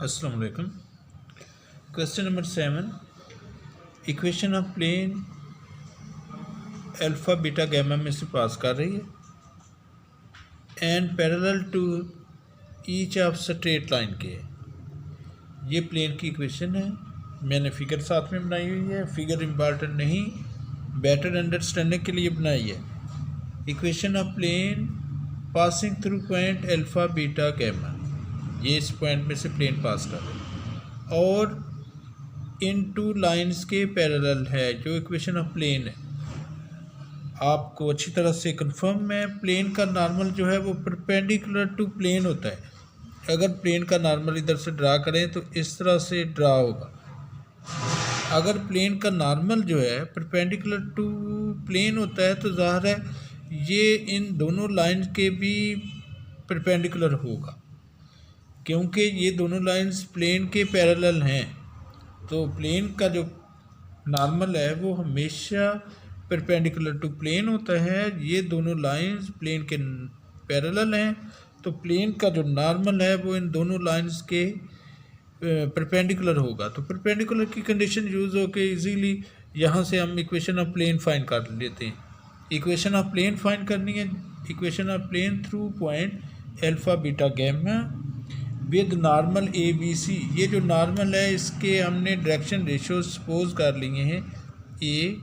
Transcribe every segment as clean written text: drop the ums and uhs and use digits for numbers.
अस्सलाम वालेकुम। Question number 7, equation of plane alpha beta gamma में से पास कर रही है and parallel to each of straight line के। ये प्लेन की इक्वेशन है। मैंने फिगर साथ में बनाई हुई है। फिगर इम्पॉर्टेंट नहीं, बेटर अंडरस्टैंडिंग के लिए बनाई है। Equation of plane passing through point alpha beta gamma, ये इस पॉइंट में से प्लेन पास कर रही है और इन टू लाइंस के पैरेलल है, जो इक्वेशन ऑफ प्लेन है। आपको अच्छी तरह से कंफर्म है, प्लेन का नॉर्मल जो है वो परपेंडिकुलर टू प्लेन होता है। अगर प्लेन का नॉर्मल इधर से ड्रा करें तो इस तरह से ड्रा होगा। अगर प्लेन का नॉर्मल जो है परपेंडिकुलर टू प्लेन होता है तो ज़ाहिर है ये इन दोनों लाइन के भी परपेंडिकुलर होगा, क्योंकि ये दोनों लाइंस प्लेन के पैरेलल हैं। तो प्लेन का जो नॉर्मल है वो हमेशा परपेंडिकुलर टू प्लेन होता है। ये दोनों लाइंस प्लेन के पैरेलल हैं, तो प्लेन का जो नॉर्मल है वो इन दोनों लाइंस के परपेंडिकुलर होगा। तो परपेंडिकुलर की कंडीशन यूज़ होकर इजीली यहाँ से हम इक्वेशन ऑफ प्लेन फाइंड कर लेते हैं। इक्वेशन ऑफ प्लेन फाइंड करनी है। Equation of plane through point alpha beta gamma with normal A B C. ये जो नॉर्मल है इसके हमने डायरेक्शन रेशियो सपोज कर लिए हैं, ए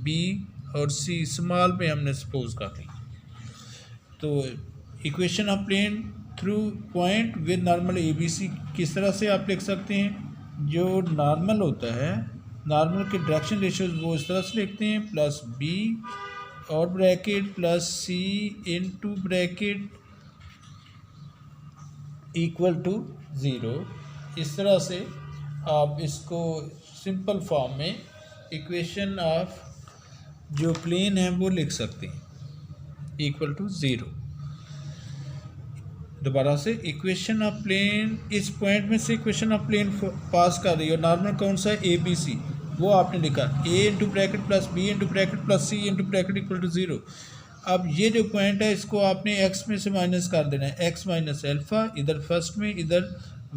बी और सी स्मॉल पे हमने सपोज कर ली। तो equation of plane through point with normal A B C किस तरह से आप लिख सकते हैं? जो नॉर्मल होता है, नॉर्मल के डायरेक्शन रेशियोज वो इस तरह से लिखते हैं, प्लस बी और bracket plus C into bracket equal to 0। इस तरह से आप इसको सिंपल फॉर्म में इक्वेशन ऑफ जो प्लेन है वो लिख सकते हैं, इक्वल टू 0। दोबारा से इक्वेशन ऑफ प्लेन, इस पॉइंट में से इक्वेशन ऑफ प्लेन पास कर रही है। नॉर्मल कौन सा है? ए बी सी, वो आपने लिखा A into bracket plus B into bracket plus C into bracket equal to 0। अब ये जो पॉइंट है इसको आपने x में से माइनस कर देना है, x माइनस अल्फ़ा इधर फर्स्ट में, इधर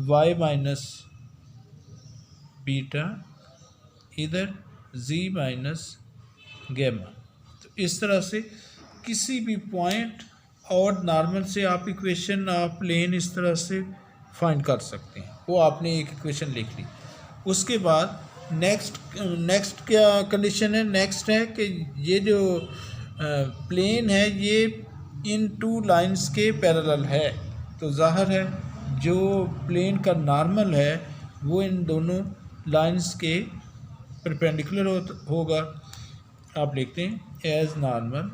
y माइनस बीटा, इधर z माइनस गैमा। तो इस तरह से किसी भी पॉइंट और नॉर्मल से आप इक्वेशन ऑफ प्लेन इस तरह से फाइंड कर सकते हैं। वो आपने एक इक्वेशन लिख ली। उसके बाद नेक्स्ट क्या कंडीशन है? नेक्स्ट है कि ये जो प्लेन है ये इन टू लाइंस के पैरेलल है। तो ज़ाहिर है जो प्लेन का नॉर्मल है वो इन दोनों लाइंस के परपेंडिकुलर होगा। आप लिखते हैं as normal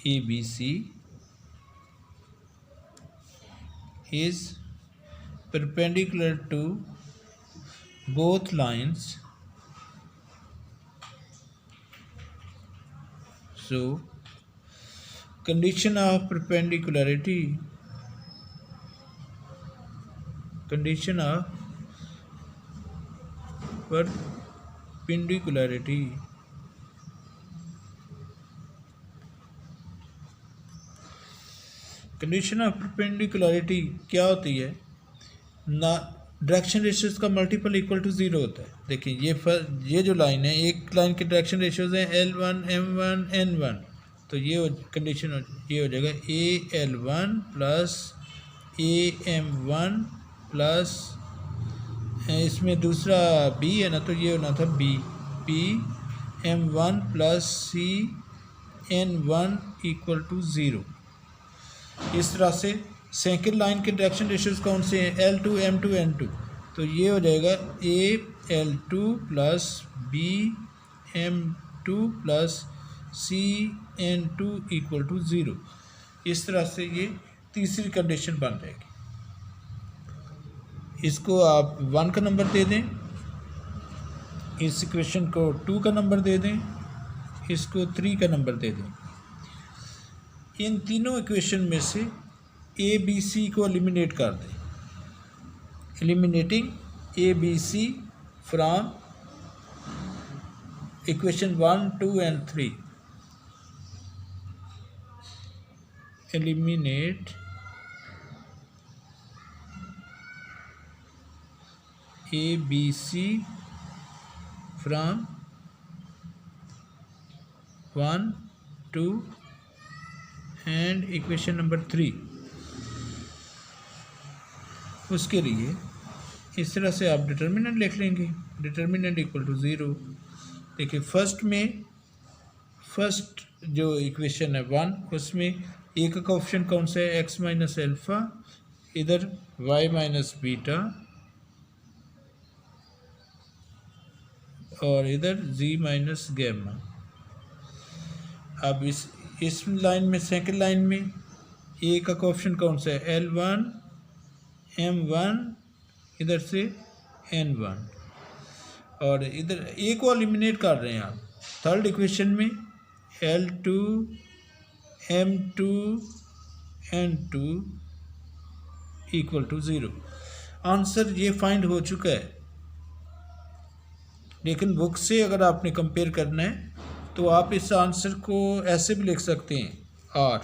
A B C is perpendicular to both lines, so condition of perpendicularity condition of perpendicularity क्या होती है? ना डायरेक्शन रेशियोज का मल्टीपल इक्वल टू 0 होता है। देखिए ये जो लाइन है, एक लाइन के डायरेक्शन रेशियोज हैं L1 M1 N1। तो ये कंडीशन ये हो जाएगा AL1 प्लस AM1 प्लस इसमें दूसरा B है ना, तो ये होना था PM1 plus CN1 equal to 0। इस तरह से सेकंड लाइन के डायरेक्शन रेशियोज कौन से हैं? L2 M2 N2। तो ये हो जाएगा AL2 plus BM2 plus CN2 equal to 0। इस तरह से ये तीसरी कंडीशन बन जाएगी। इसको आप 1 का नंबर दे दें, इस इक्वेशन को 2 का नंबर दे दें, इसको 3 का नंबर दे दें। इन तीनों इक्वेशन में से ए बी सी को एलिमिनेट कर दें। Eliminating A B C from equation 1, 2 and 3। eliminate A, B, C from 1, 2 and equation number 3। उसके लिए इस तरह से आप डिटर्मिनेंट लिख लेंगे, डिटर्मिनेंट इक्वल टू 0। देखिए फर्स्ट जो इक्वेशन है 1, उसमें ए का ऑप्शन कौन सा है, x माइनस एल्फ़ा, इधर y माइनस बीटा और इधर z माइनस गैमा। अब इस लाइन में, सेकंड लाइन में ए का ऑप्शन कौन सा है, L1 M1, इधर से N1, और इधर ए को एलिमिनेट कर रहे हैं आप। थर्ड इक्वेशन में L2 M2 N2 equal to 0। Answer ये फाइंड हो चुका है, लेकिन बुक से अगर आपने कंपेयर करना है तो आप इस आंसर को ऐसे भी लिख सकते हैं R।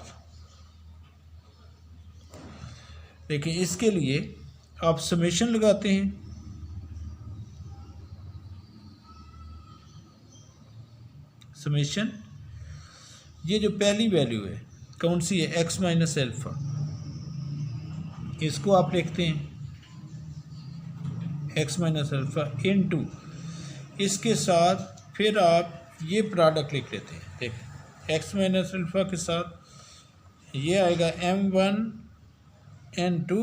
लेकिन इसके लिए आप समेशन लगाते हैं, समेशन, ये जो पहली वैल्यू है कौन सी है, x माइनस एल्फ़ा, इसको आप लिखते हैं x माइनस एल्फ़ा इनटू, इसके साथ फिर आप ये प्रोडक्ट लिख लेते हैं। देखिए x माइनस एल्फ़ा के साथ ये आएगा M1 N2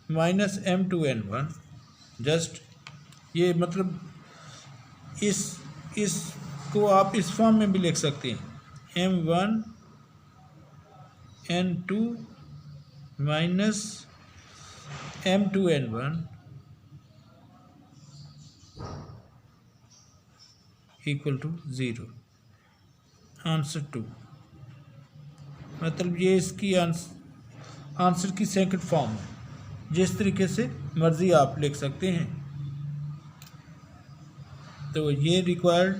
minus M2 N1। Just ये मतलब इसको आप इस फॉर्म में भी लिख सकते हैं, M1 N2 minus M2 N1 equal to 0। Answer 2, मतलब ये इसकी आंसर की सेकंड फॉर्म है। जिस तरीके से मर्ज़ी आप लिख सकते हैं। तो ये रिक्वायर्ड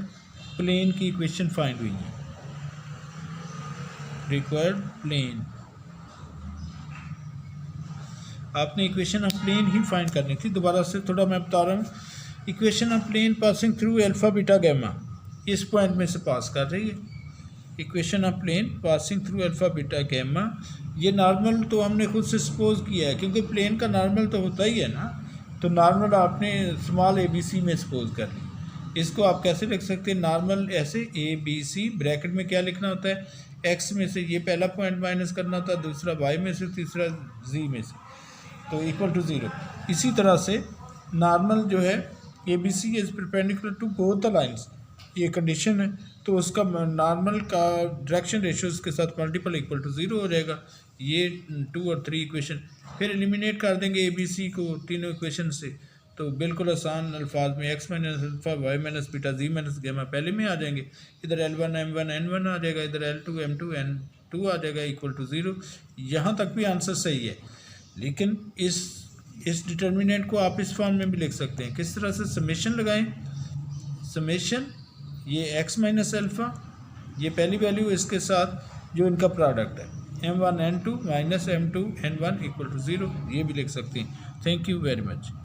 प्लेन की इक्वेशन फाइंड हुई है, रिक्वायर्ड प्लेन। आपने इक्वेशन ऑफ प्लेन ही फाइंड करनी थी। दोबारा से थोड़ा मैं बता रहा हूँ, equation of plane passing through alpha beta gamma इस पॉइंट में से पास कर रही है। Equation of plane passing through alpha beta gamma, ये नॉर्मल तो हमने खुद से सपोज किया है, क्योंकि प्लेन का नॉर्मल तो होता ही है ना, तो नॉर्मल आपने स्मॉल ABC में सपोज कर ली। इसको आप कैसे लिख सकते हैं, नॉर्मल ऐसे ABC, ब्रैकेट में क्या लिखना होता है, x में से ये पहला पॉइंट माइनस करना होता है, दूसरा y में से, तीसरा z में से, तो इक्वल टू 0। इसी तरह से नॉर्मल जो है ABC is perpendicular to both the lines, ये कंडीशन है, तो उसका नॉर्मल का डायरेक्शन रेशियोज के साथ मल्टीपल इक्वल टू 0 हो जाएगा। ये 2 और 3 इक्वेशन फिर एलिमिनेट कर देंगे ABC को तीनों इक्वेशन से, तो बिल्कुल आसान अल्फाज में x minus alpha y minus beta z minus gamma पहले में आ जाएंगे। इधर L1 M1 N1 आ जाएगा, इधर L2 M2 N2 आ जाएगा इक्वल टू 0। यहाँ तक भी आंसर सही है, लेकिन इस डिटर्मिनेंट को आप इस फॉर्म में भी लिख सकते हैं। किस तरह से, समेशन लगाएं, समेशन ये x माइनस अल्फ़ा, ये पहली वैल्यू, इसके साथ जो इनका प्रोडक्ट है M1 N2 minus M2 N1 equal to 0, ये भी लिख सकते हैं। Thank you very much.